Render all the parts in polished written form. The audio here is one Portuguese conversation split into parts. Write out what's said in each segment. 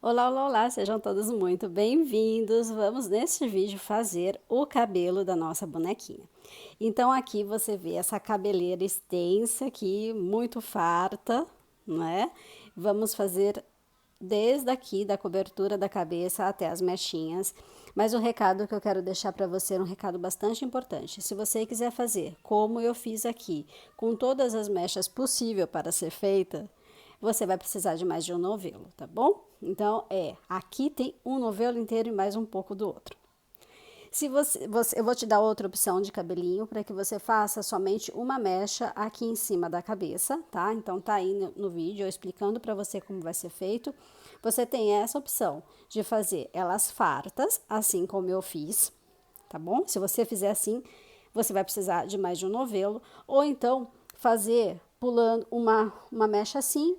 Olá, olá, olá, sejam todos muito bem-vindos. Vamos neste vídeo fazer o cabelo da nossa bonequinha. Então aqui você vê essa cabeleira extensa aqui, muito farta, né? Vamos fazer desde aqui da cobertura da cabeça até as mechinhas. Mas o recado que eu quero deixar para você é um recado bastante importante. Se você quiser fazer como eu fiz aqui, com todas as mechas possível para ser feita, você vai precisar de mais de um novelo, tá bom? Então, aqui tem um novelo inteiro e mais um pouco do outro. Se eu vou te dar outra opção de cabelinho para que você faça somente uma mecha aqui em cima da cabeça, tá? Então tá aí no vídeo eu explicando para você como vai ser feito. Você tem essa opção de fazer elas fartas, assim como eu fiz, tá bom? Se você fizer assim, você vai precisar de mais de um novelo, ou então fazer pulando uma mecha assim,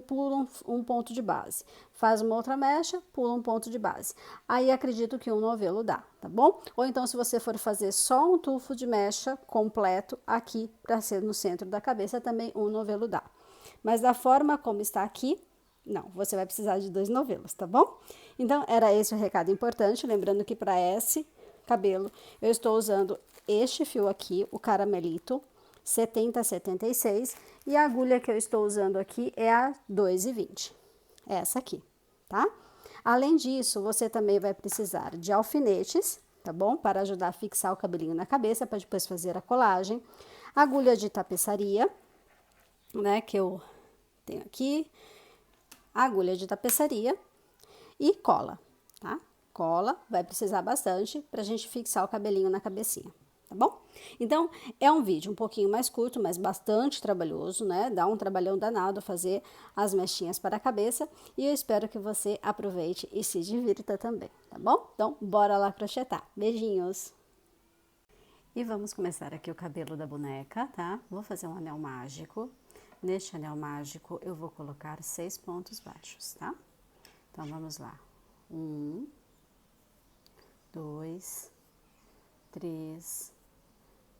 pula um ponto de base. Faz uma outra mecha, pula um ponto de base. Aí acredito que um novelo dá, tá bom? Ou então, se você for fazer só um tufo de mecha completo aqui para ser no centro da cabeça, também um novelo dá. Mas da forma como está aqui, não, você vai precisar de 2 novelos, tá bom? Então, era esse o recado importante. Lembrando que para esse cabelo, eu estou usando este fio aqui, o caramelito 7076, e a agulha que eu estou usando aqui é a 2,20, essa aqui, tá? Além disso, você também vai precisar de alfinetes, tá bom? Para ajudar a fixar o cabelinho na cabeça, para depois fazer a colagem. Agulha de tapeçaria, né, que eu tenho aqui, agulha de tapeçaria e cola, tá? Cola, vai precisar bastante pra gente fixar o cabelinho na cabecinha, tá bom? Então, é um vídeo um pouquinho mais curto, mas bastante trabalhoso, né? Dá um trabalhão danado fazer as mechinhas para a cabeça e eu espero que você aproveite e se divirta também, tá bom? Então, bora lá crochetar. Beijinhos! E vamos começar aqui o cabelo da boneca, tá? Vou fazer um anel mágico. Neste anel mágico, eu vou colocar 6 pontos baixos, tá? Então, vamos lá. 1, 2, 3,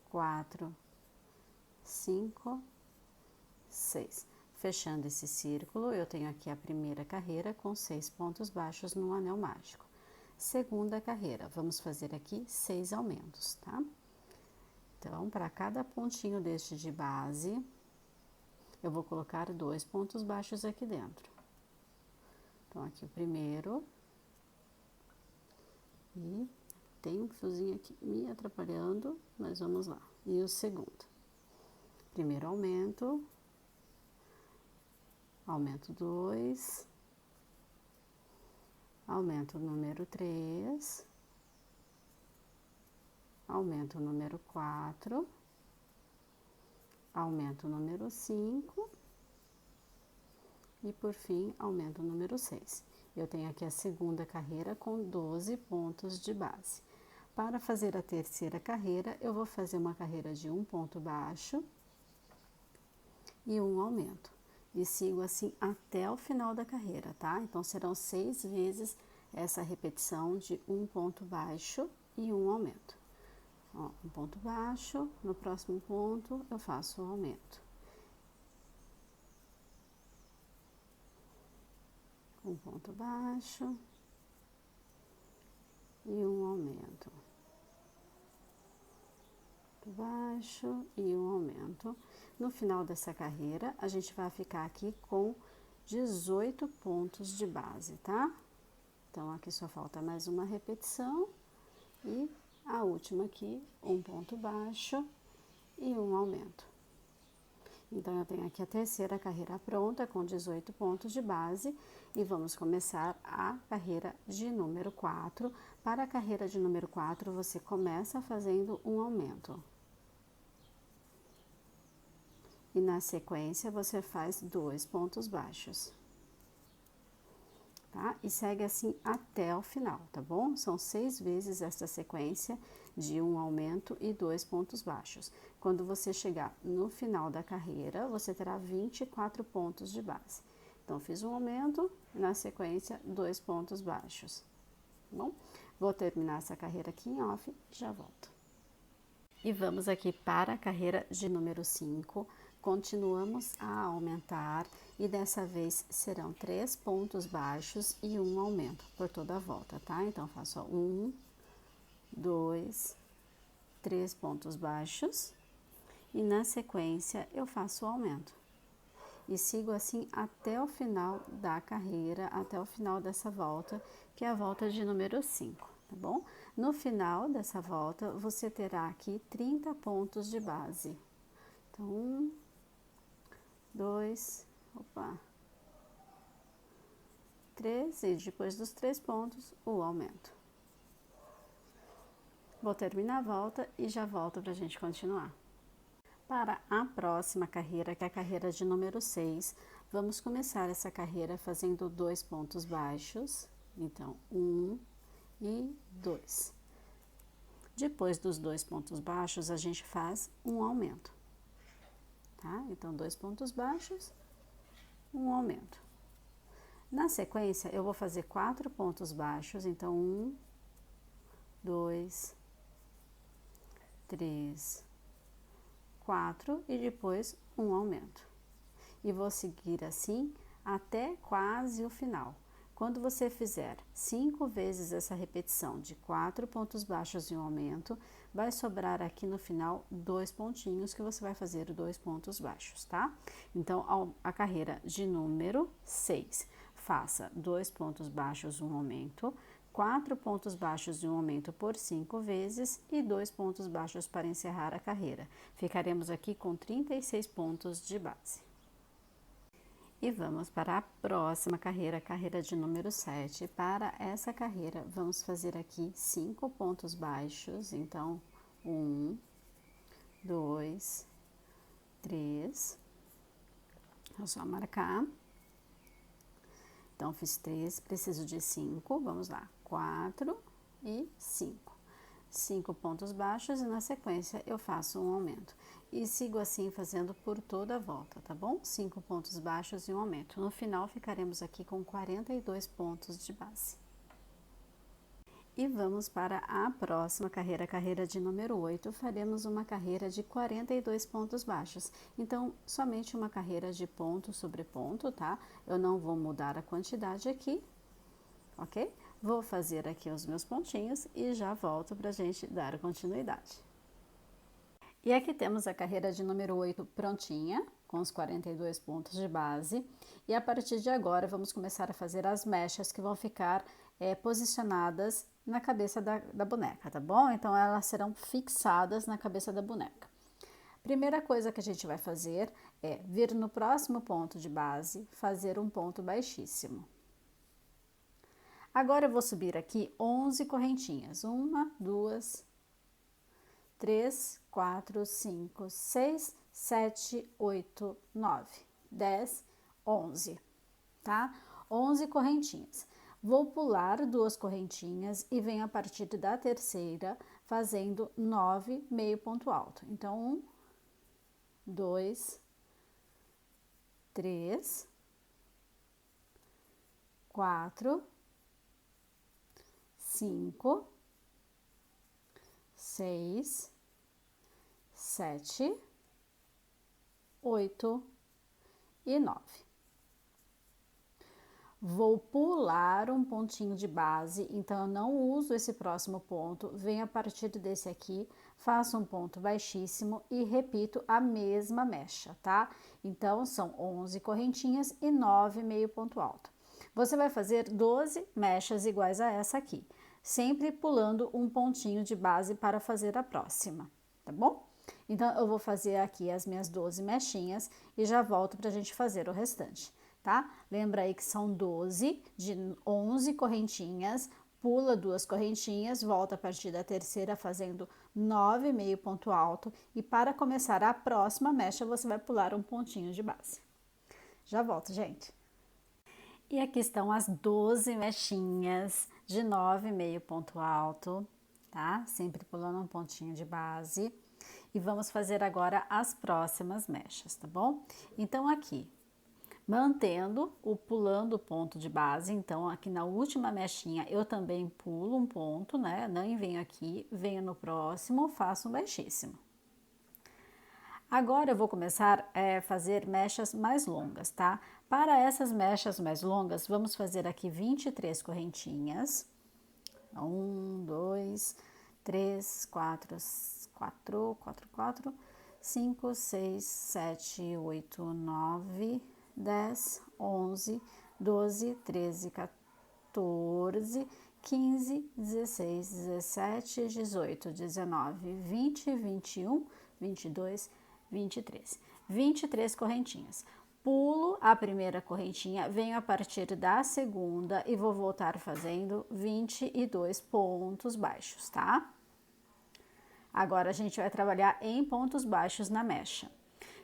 4, 5, 6. Fechando esse círculo, eu tenho aqui a primeira carreira com 6 pontos baixos no anel mágico. Segunda carreira, vamos fazer aqui 6 aumentos, tá? Então, para cada pontinho deste de base, eu vou colocar 2 pontos baixos aqui dentro. Então, aqui o primeiro. E tem um fiozinho aqui me atrapalhando, mas vamos lá. E o segundo. Primeiro aumento. Aumento 2. Aumento número 3. Aumento número 4. Aumento número 5. E por fim, aumento número 6. Eu tenho aqui a segunda carreira com 12 pontos de base. Para fazer a terceira carreira, eu vou fazer uma carreira de um ponto baixo e um aumento. E sigo assim até o final da carreira, tá? Então, serão 6 vezes essa repetição de um ponto baixo e um aumento. Ó, um ponto baixo, no próximo ponto eu faço o aumento. Um ponto baixo e um aumento. Ponto baixo e um aumento. No final dessa carreira, a gente vai ficar aqui com 18 pontos de base, tá? Então, aqui só falta mais uma repetição e a última aqui, um ponto baixo e um aumento. Então, eu tenho aqui a terceira carreira pronta com 18 pontos de base e vamos começar a carreira de número 4. Para a carreira de número 4, você começa fazendo um aumento. E na sequência, você faz 2 pontos baixos. Tá? E segue assim até o final, tá bom? São 6 vezes esta sequência de um aumento e 2 pontos baixos. Quando você chegar no final da carreira, você terá 24 pontos de base. Então, fiz um aumento, na sequência, 2 pontos baixos, tá bom? Vou terminar essa carreira aqui em off, já volto. E vamos aqui para a carreira de número 5, Continuamos a aumentar e dessa vez serão 3 pontos baixos e um aumento por toda a volta, tá? Então, faço 1, 2, 3 pontos baixos e na sequência eu faço o aumento. E sigo assim até o final da carreira, até o final dessa volta, que é a volta de número 5, tá bom? No final dessa volta, você terá aqui 30 pontos de base. Então, 1, 2, 3, e depois dos 3 pontos, o aumento. Vou terminar a volta e já volto para a gente continuar. Para a próxima carreira, que é a carreira de número 6, vamos começar essa carreira fazendo 2 pontos baixos. Então, 1 e 2. Depois dos 2 pontos baixos, a gente faz um aumento, tá? Então, 2 pontos baixos, um aumento. Na sequência, eu vou fazer 4 pontos baixos, então 1, 2, 3, 4 e depois um aumento. E vou seguir assim até quase o final. Quando você fizer 5 vezes essa repetição de 4 pontos baixos e um aumento, vai sobrar aqui no final 2 pontinhos que você vai fazer 2 pontos baixos, tá? Então, a carreira de número 6, faça 2 pontos baixos, um aumento, 4 pontos baixos e um aumento por 5 vezes e 2 pontos baixos para encerrar a carreira. Ficaremos aqui com 36 pontos de base. E vamos para a próxima carreira, carreira de número 7. Para essa carreira, vamos fazer aqui 5 pontos baixos. Então, 1, 2, 3. Vou só marcar. Então, fiz 3, preciso de 5. Vamos lá, 4 e 5. 5 pontos baixos e na sequência eu faço um aumento. E sigo assim fazendo por toda a volta, tá bom? 5 pontos baixos e um aumento. No final ficaremos aqui com 42 pontos de base. E vamos para a próxima carreira, carreira de número 8. Faremos uma carreira de 42 pontos baixos. Então, somente uma carreira de ponto sobre ponto, tá? Eu não vou mudar a quantidade aqui, ok? Vou fazer aqui os meus pontinhos e já volto para a gente dar continuidade. E aqui temos a carreira de número 8 prontinha, com os 42 pontos de base. E a partir de agora, vamos começar a fazer as mechas que vão ficar posicionadas na cabeça da boneca, tá bom? Então, elas serão fixadas na cabeça da boneca. Primeira coisa que a gente vai fazer é vir no próximo ponto de base, fazer um ponto baixíssimo. Agora, eu vou subir aqui 11 correntinhas. 1, 2, 3, 4, 5, 6, 7, 8, 9, 10, 11, tá? 11 correntinhas. Vou pular 2 correntinhas e venho a partir da terceira fazendo 9 meio ponto alto. Então, 1, 2, 3, 4, 5, 6, 7, 8 e 9. Vou pular um pontinho de base, então eu não uso esse próximo ponto, venho a partir desse aqui, faço um ponto baixíssimo e repito a mesma mecha, tá? Então, são 11 correntinhas e 9 meio ponto alto. Você vai fazer 12 mechas iguais a essa aqui, sempre pulando um pontinho de base para fazer a próxima, tá bom? Então, eu vou fazer aqui as minhas 12 mechinhas e já volto para a gente fazer o restante, tá? Lembra aí que são 12 de 11 correntinhas, pula 2 correntinhas, volta a partir da terceira fazendo 9 meio ponto alto e para começar a próxima mecha você vai pular um pontinho de base. Já volto, gente. E aqui estão as 12 mechinhas de 9 meio ponto alto, tá? Sempre pulando um pontinho de base. E vamos fazer agora as próximas mechas, tá bom? Então, aqui, mantendo o pulando o ponto de base, então, aqui na última mechinha eu também pulo um ponto, né? Não venho aqui, venho no próximo, faço um baixíssimo. Agora eu vou começar a fazer mechas mais longas, tá? Para essas mechas mais longas, vamos fazer aqui 23 correntinhas. 1, 2, 3, 4, 4, 4, 4, 5, 6, 7, 8, 9, 10, 11, 12, 13, 14, 15, 16, 17, 18, 19, 20, 21, 22, 23. 23 correntinhas. Pulo a primeira correntinha, venho a partir da segunda e vou voltar fazendo 22 pontos baixos, tá? Agora a gente vai trabalhar em pontos baixos na mecha.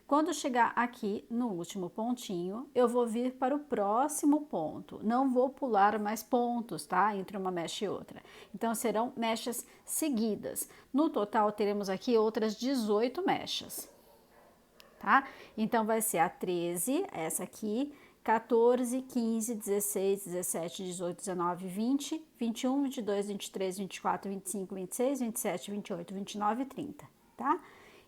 Quando chegar aqui no último pontinho, eu vou vir para o próximo ponto. Não vou pular mais pontos, tá? Entre uma mecha e outra. Então, serão mechas seguidas. No total, teremos aqui outras 18 mechas, tá? Então, vai ser a 13, essa aqui, 14, 15, 16, 17, 18, 19, 20, 21, 22, 23, 24, 25, 26, 27, 28, 29 e 30, tá?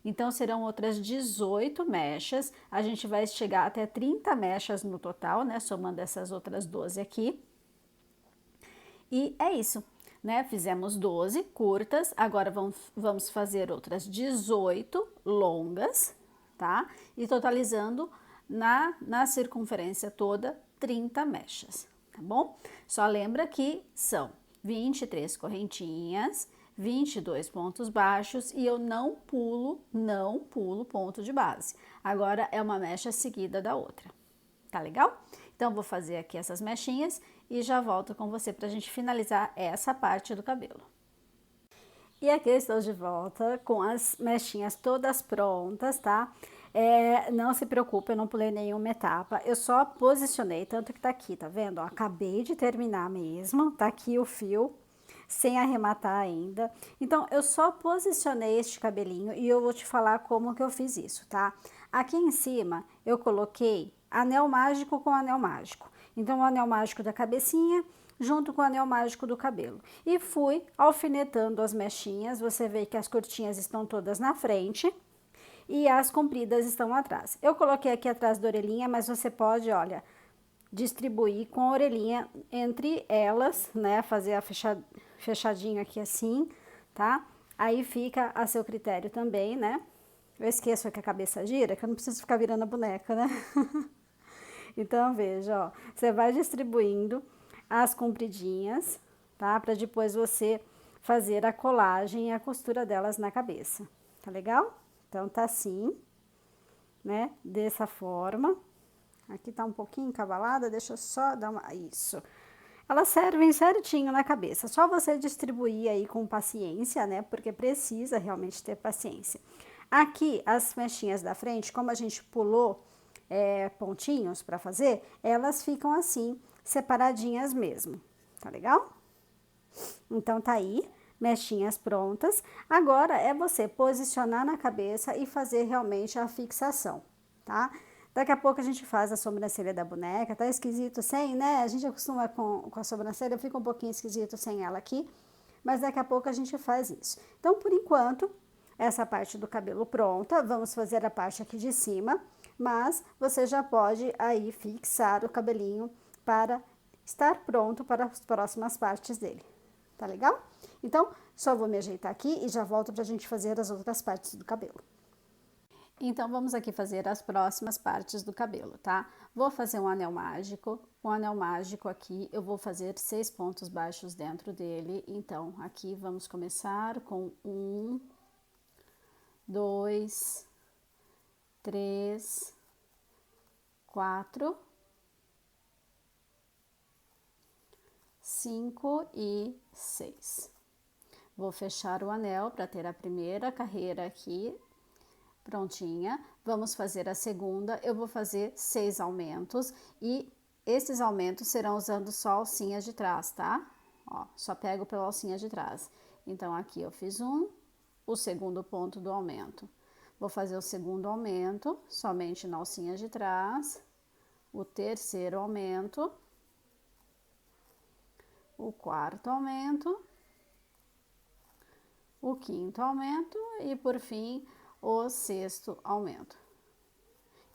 Então, serão outras 18 mechas, a gente vai chegar até 30 mechas no total, né, somando essas outras 12 aqui. E é isso, né, fizemos 12 curtas, agora vamos fazer outras 18 longas, tá? E totalizando na circunferência toda 30 mechas, tá bom? Só lembra que são 23 correntinhas, 22 pontos baixos e eu não pulo ponto de base. Agora é uma mecha seguida da outra, tá legal? Então, vou fazer aqui essas mechinhas e já volto com você pra gente finalizar essa parte do cabelo. E aqui eu estou de volta com as mechinhas todas prontas, tá? Não se preocupe, eu não pulei nenhuma etapa, eu só posicionei, tanto que tá aqui, tá vendo? Ó, acabei de terminar mesmo, tá aqui o fio, sem arrematar ainda. Então, eu só posicionei este cabelinho e eu vou te falar como que eu fiz isso, tá? Aqui em cima, eu coloquei anel mágico com anel mágico. Então, o anel mágico da cabecinha junto com o anel mágico do cabelo. E fui alfinetando as mechinhas, você vê que as curtinhas estão todas na frente e as compridas estão atrás. Eu coloquei aqui atrás da orelhinha, mas você pode, olha, distribuir com a orelhinha entre elas, né? Fazer a fechadinho aqui assim, tá? Aí fica a seu critério também, né? Eu esqueço que a cabeça gira, que eu não preciso ficar virando a boneca, né? Então, veja, ó, você vai distribuindo as compridinhas, tá? Para depois você fazer a colagem e a costura delas na cabeça, tá legal? Então, tá assim, né? Dessa forma. Aqui tá um pouquinho encavalada, deixa eu só dar uma... Isso. Elas servem certinho na cabeça, só você distribuir aí com paciência, né? Porque precisa realmente ter paciência. Aqui, as mechinhas da frente, como a gente pulou pontinhos para fazer, elas ficam assim, separadinhas mesmo, tá legal? Então, tá aí, mechinhas prontas. Agora, é você posicionar na cabeça e fazer realmente a fixação, tá? Daqui a pouco a gente faz a sobrancelha da boneca, tá esquisito sem, né? A gente acostuma com a sobrancelha, fica um pouquinho esquisito sem ela aqui, mas daqui a pouco a gente faz isso. Então, por enquanto, essa parte do cabelo pronta, vamos fazer a parte aqui de cima, mas você já pode aí fixar o cabelinho para estar pronto para as próximas partes dele, tá legal? Então, só vou me ajeitar aqui e já volto pra gente fazer as outras partes do cabelo. Então, vamos aqui fazer as próximas partes do cabelo, tá? Vou fazer um anel mágico. O anel mágico aqui, eu vou fazer 6 pontos baixos dentro dele. Então, aqui vamos começar com 1, 2, 3, 4, 5 e 6. Vou fechar o anel para ter a primeira carreira aqui prontinha. Vamos fazer a segunda, eu vou fazer 6 aumentos e esses aumentos serão usando só a alcinha de trás, tá? Ó, só pego pela alcinha de trás. Então, aqui eu fiz o segundo ponto do aumento. Vou fazer o segundo aumento, somente na alcinha de trás, o terceiro aumento, o quarto aumento, o quinto aumento e, por fim, o sexto aumento.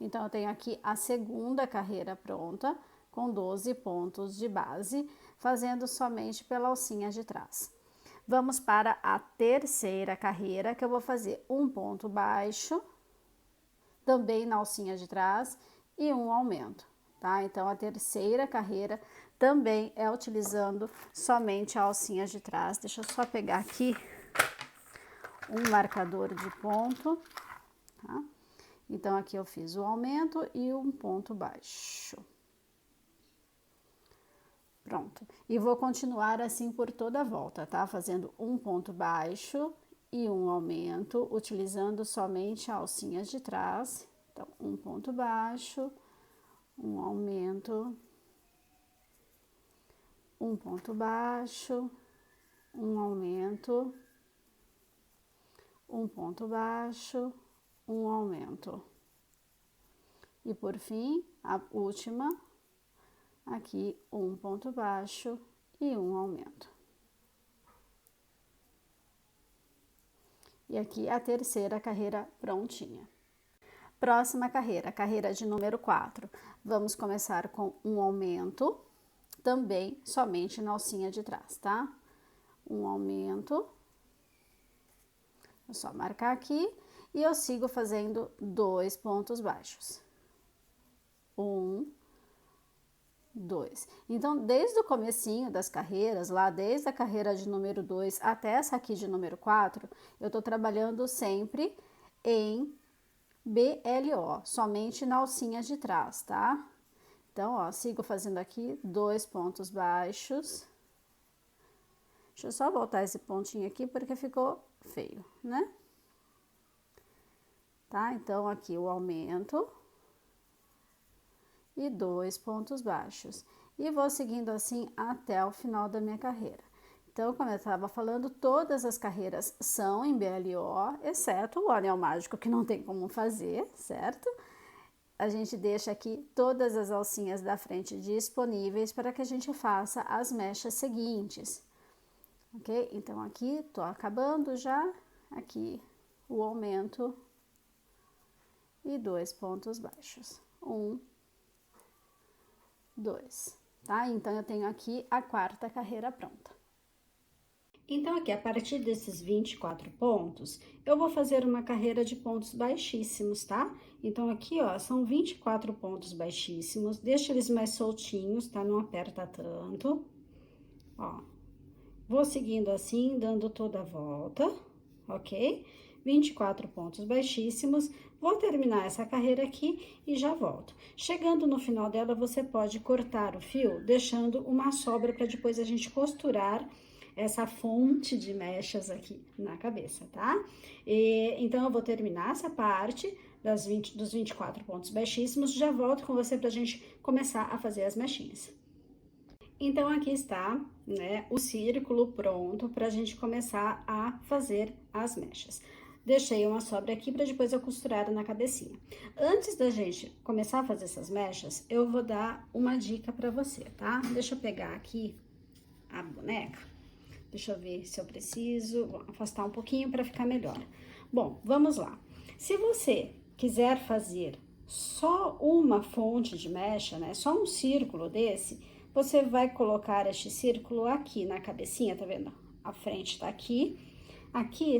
Então, eu tenho aqui a segunda carreira pronta, com 12 pontos de base, fazendo somente pela alcinha de trás. Vamos para a terceira carreira, que eu vou fazer um ponto baixo, também na alcinha de trás, e um aumento, tá? Então, a terceira carreira também é utilizando somente a alcinha de trás. Deixa eu só pegar aqui um marcador de ponto, tá? Então, aqui eu fiz o aumento e um ponto baixo. Pronto. E vou continuar assim por toda a volta, tá? Fazendo um ponto baixo e um aumento, utilizando somente a alcinha de trás. Então, um ponto baixo, um aumento, um ponto baixo, um aumento, um ponto baixo, um aumento. E por fim, a última, aqui um ponto baixo e um aumento. E aqui a terceira carreira prontinha. Próxima carreira, carreira de número 4. Vamos começar com um aumento, também somente na alcinha de trás, tá? Um aumento. Vou só marcar aqui e eu sigo fazendo 2 pontos baixos. 1, 2. Então, desde o comecinho das carreiras, lá desde a carreira de número 2 até essa aqui de número 4, eu tô trabalhando sempre em BLO, somente na alcinha de trás, tá? Então, ó, sigo fazendo aqui 2 pontos baixos. Deixa eu só voltar esse pontinho aqui porque ficou feio, né? Tá? Então, aqui o aumento e 2 pontos baixos. E vou seguindo assim até o final da minha carreira. Então, como eu estava falando, todas as carreiras são em BLO, exceto o anel mágico, que não tem como fazer, certo? A gente deixa aqui todas as alcinhas da frente disponíveis para que a gente faça as mechas seguintes, ok? Então, aqui, tô acabando já, aqui o aumento e 2 pontos baixos. 1, 2, tá? Então, eu tenho aqui a quarta carreira pronta. Então, aqui, a partir desses 24 pontos, eu vou fazer uma carreira de pontos baixíssimos, tá? Então, aqui, ó, são 24 pontos baixíssimos, deixa eles mais soltinhos, tá? Não aperta tanto, ó. Vou seguindo assim, dando toda a volta, ok? 24 pontos baixíssimos, vou terminar essa carreira aqui e já volto. Chegando no final dela, você pode cortar o fio, deixando uma sobra para depois a gente costurar essa fonte de mechas aqui na cabeça, tá? Então, eu vou terminar essa parte dos 24 pontos baixíssimos, já volto com você pra gente começar a fazer as mechinhas. Então, aqui está, né, o círculo pronto pra gente começar a fazer as mechas. Deixei uma sobra aqui para depois eu costurar na cabecinha. Antes da gente começar a fazer essas mechas, eu vou dar uma dica pra você, tá? Deixa eu pegar aqui a boneca. Deixa eu ver se eu preciso, vou afastar um pouquinho para ficar melhor. Bom, vamos lá. Se você quiser fazer só uma fonte de mecha, né, só um círculo desse, você vai colocar este círculo aqui na cabecinha, tá vendo? A frente tá aqui,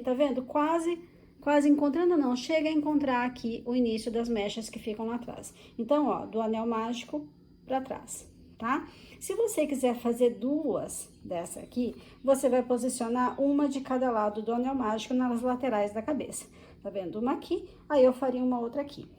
tá vendo? Quase encontrando, não, chega a encontrar aqui o início das mechas que ficam lá atrás. Então, ó, do anel mágico para trás, tá? Se você quiser fazer duas dessa aqui, você vai posicionar uma de cada lado do anel mágico nas laterais da cabeça. Tá vendo? Uma aqui, aí eu faria uma outra aqui.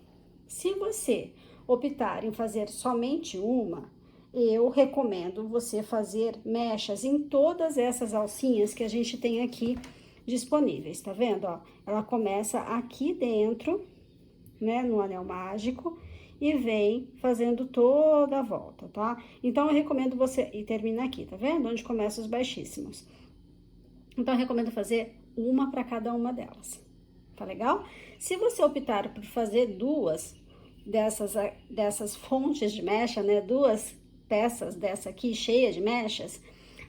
Se você optar em fazer somente uma, eu recomendo você fazer mechas em todas essas alcinhas que a gente tem aqui disponíveis, tá vendo? Ó, ela começa aqui dentro, né, no anel mágico, e vem fazendo toda a volta, tá? Então, eu recomendo você... E termina aqui, tá vendo? Onde começa os baixíssimos. Então, eu recomendo fazer uma para cada uma delas, tá legal? Se você optar por fazer duas dessas fontes de mecha, né? Duas peças dessa aqui, cheia de mechas,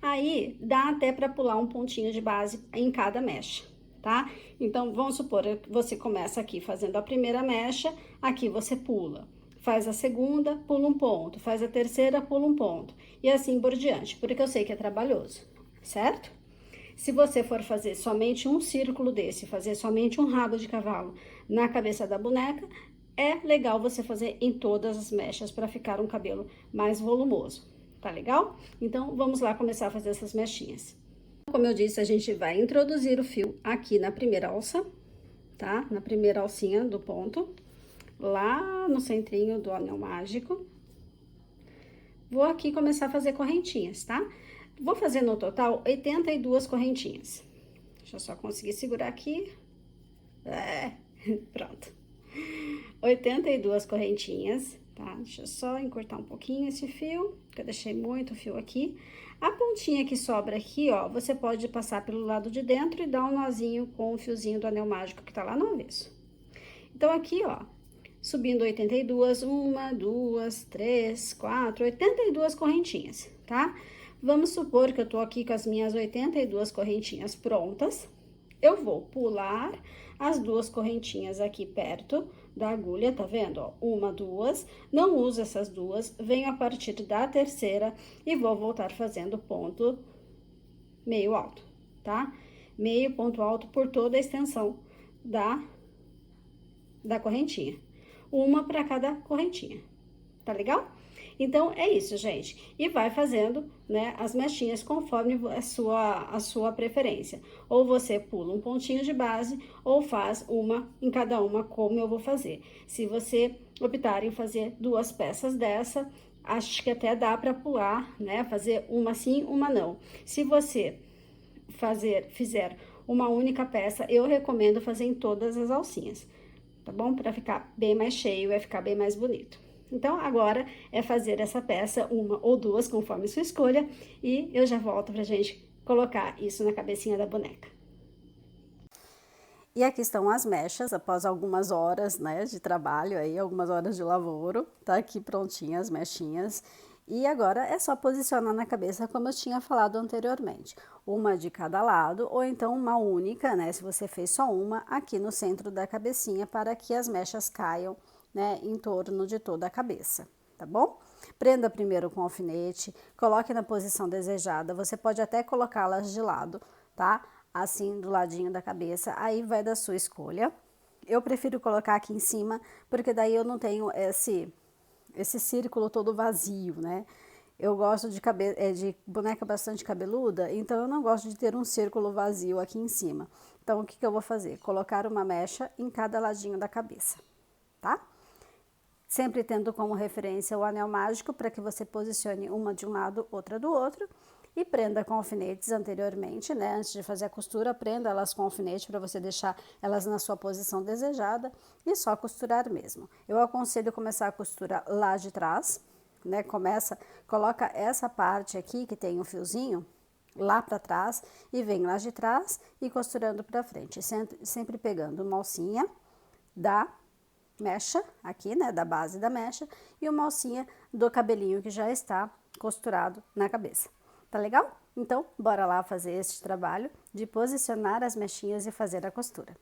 aí dá até para pular um pontinho de base em cada mecha, tá? Então, vamos supor que você começa aqui fazendo a primeira mecha, aqui você pula. Faz a segunda, pula um ponto. Faz a terceira, pula um ponto. E assim por diante, porque eu sei que é trabalhoso, certo? Se você for fazer somente um círculo desse, fazer somente um rabo de cavalo na cabeça da boneca, é legal você fazer em todas as mechas para ficar um cabelo mais volumoso, tá legal? Então, vamos lá começar a fazer essas mechinhas. Como eu disse, a gente vai introduzir o fio aqui na primeira alça, tá? Na primeira alcinha do ponto, lá no centrinho do anel mágico. Vou aqui começar a fazer correntinhas, tá? Vou fazer no total 82 correntinhas. Deixa eu só conseguir segurar aqui. Pronto. 82 correntinhas, tá? Deixa eu só encurtar um pouquinho esse fio, que eu deixei muito fio aqui. A pontinha que sobra aqui, ó, você pode passar pelo lado de dentro e dar um nozinho com o fiozinho do anel mágico que tá lá no avesso. Então, aqui, ó, subindo 82, 1, 2, 3, 4, 82 correntinhas, tá? Vamos supor que eu tô aqui com as minhas 82 correntinhas prontas. Eu vou pular as duas correntinhas aqui perto da agulha, tá vendo? Ó, 1, 2, não uso essas duas, venho a partir da terceira e vou voltar fazendo ponto meio alto, tá? Meio ponto alto por toda a extensão da correntinha. Uma para cada correntinha, tá legal? Então, é isso, gente. E vai fazendo, né, as mechinhas conforme a sua preferência. Ou você pula um pontinho de base, ou faz uma em cada uma, como eu vou fazer. Se você optar em fazer duas peças dessa, acho que até dá para pular, né, fazer uma sim, uma não. Se você fizer uma única peça, eu recomendo fazer em todas as alcinhas, tá bom? Para ficar bem mais cheio, vai ficar bem mais bonito. Então, agora é fazer essa peça, uma ou duas, conforme sua escolha, e eu já volto pra gente colocar isso na cabecinha da boneca. E aqui estão as mechas, após algumas horas, né, de trabalho aí, algumas horas de lavoro, tá aqui prontinhas as mechinhas. E agora é só posicionar na cabeça como eu tinha falado anteriormente. Uma de cada lado, ou então uma única, né, se você fez só uma, aqui no centro da cabecinha, para que as mechas caiam, né, em torno de toda a cabeça, tá bom? Prenda primeiro com alfinete, coloque na posição desejada, você pode até colocá-las de lado, tá? Assim, do ladinho da cabeça, aí vai da sua escolha. Eu prefiro colocar aqui em cima, porque daí eu não tenho esse círculo todo vazio, né? Eu gosto de boneca bastante cabeluda, então eu não gosto de ter um círculo vazio aqui em cima. Então, o que eu vou fazer? Colocar uma mecha em cada ladinho da cabeça, tá? Sempre tendo como referência o anel mágico para que você posicione uma de um lado, outra do outro. E prenda com alfinetes anteriormente, né? Antes de fazer a costura, prenda elas com alfinete para você deixar elas na sua posição desejada e só costurar mesmo. Eu aconselho começar a costura lá de trás, né? Coloca essa parte aqui que tem um fiozinho lá para trás e vem lá de trás e costurando para frente, sempre pegando uma alcinha da mecha aqui, né, da base da mecha e uma alcinha do cabelinho que já está costurado na cabeça. Tá legal? Então, bora lá fazer este trabalho de posicionar as mechinhas e fazer a costura.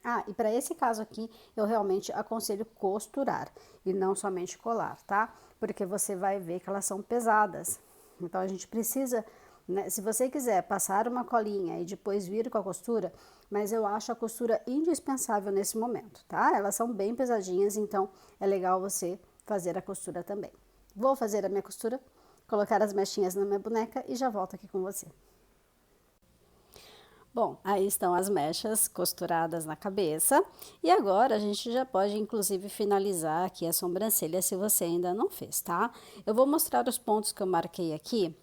Ah, e para esse caso aqui, eu realmente aconselho costurar e não somente colar, tá? Porque você vai ver que elas são pesadas. Então, a gente precisa, né, se você quiser passar uma colinha e depois vir com a costura, mas eu acho a costura indispensável nesse momento, tá? Elas são bem pesadinhas, então é legal você fazer a costura também. Vou fazer a minha costura, colocar as mechinhas na minha boneca e já volto aqui com você. Bom, aí estão as mechas costuradas na cabeça e agora a gente já pode inclusive finalizar aqui a sobrancelha se você ainda não fez, tá? Eu vou mostrar os pontos que eu marquei aqui.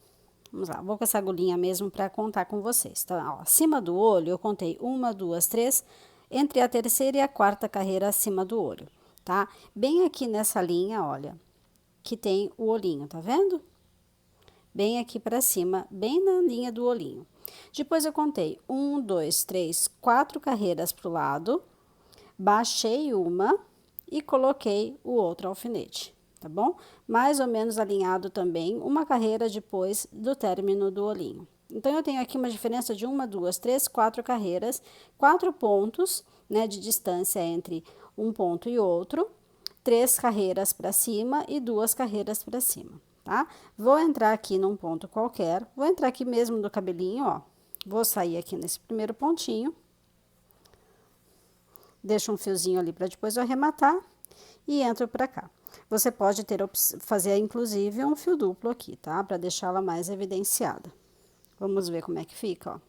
Vamos lá, vou com essa agulhinha mesmo para contar com vocês. Então, ó, acima do olho eu contei 1, 2, 3, entre a terceira e a quarta carreira acima do olho, tá? Bem aqui nessa linha, olha, que tem o olhinho, tá vendo? Bem aqui para cima, bem na linha do olhinho. Depois eu contei 1, 2, 3, 4 carreiras pro lado, baixei uma e coloquei o outro alfinete, tá bom? Mais ou menos alinhado também, uma carreira depois do término do olhinho, Então, eu tenho aqui uma diferença de 1, 2, 3, 4 carreiras, 4 pontos, né, de distância entre um ponto e outro, 3 carreiras para cima e 2 carreiras para cima, tá? Vou entrar aqui num ponto qualquer, vou entrar aqui mesmo no cabelinho, ó. Vou sair aqui nesse primeiro pontinho, deixo um fiozinho ali para depois eu arrematar e entro para cá. Você pode fazer, inclusive, um fio duplo aqui, tá? Para deixá-la mais evidenciada. Vamos ver como é que fica, ó.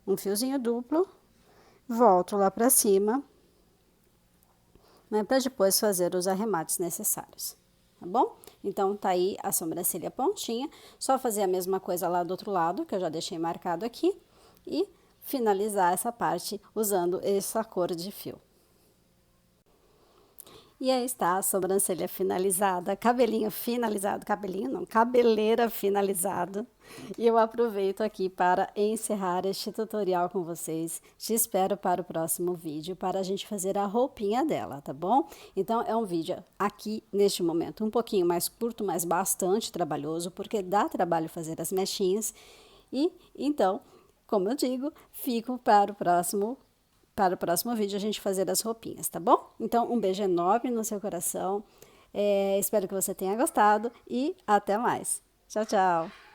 Um fiozinho duplo, volto lá para cima, né? Para depois fazer os arremates necessários, tá bom? Então, tá aí a sobrancelha pontinha, só fazer a mesma coisa lá do outro lado, que eu já deixei marcado aqui, e finalizar essa parte usando essa cor de fio. E aí está a sobrancelha finalizada, cabelinho finalizado, cabelinho não, cabeleira finalizado. E eu aproveito aqui para encerrar este tutorial com vocês. Te espero para o próximo vídeo para a gente fazer a roupinha dela, tá bom? Então é um vídeo aqui neste momento um pouquinho mais curto, mas bastante trabalhoso, porque dá trabalho fazer as mechinhas. E então, como eu digo, fico para o próximo vídeo a gente fazer as roupinhas, tá bom? Então, um beijo enorme no seu coração. Espero que você tenha gostado e até mais. Tchau, tchau!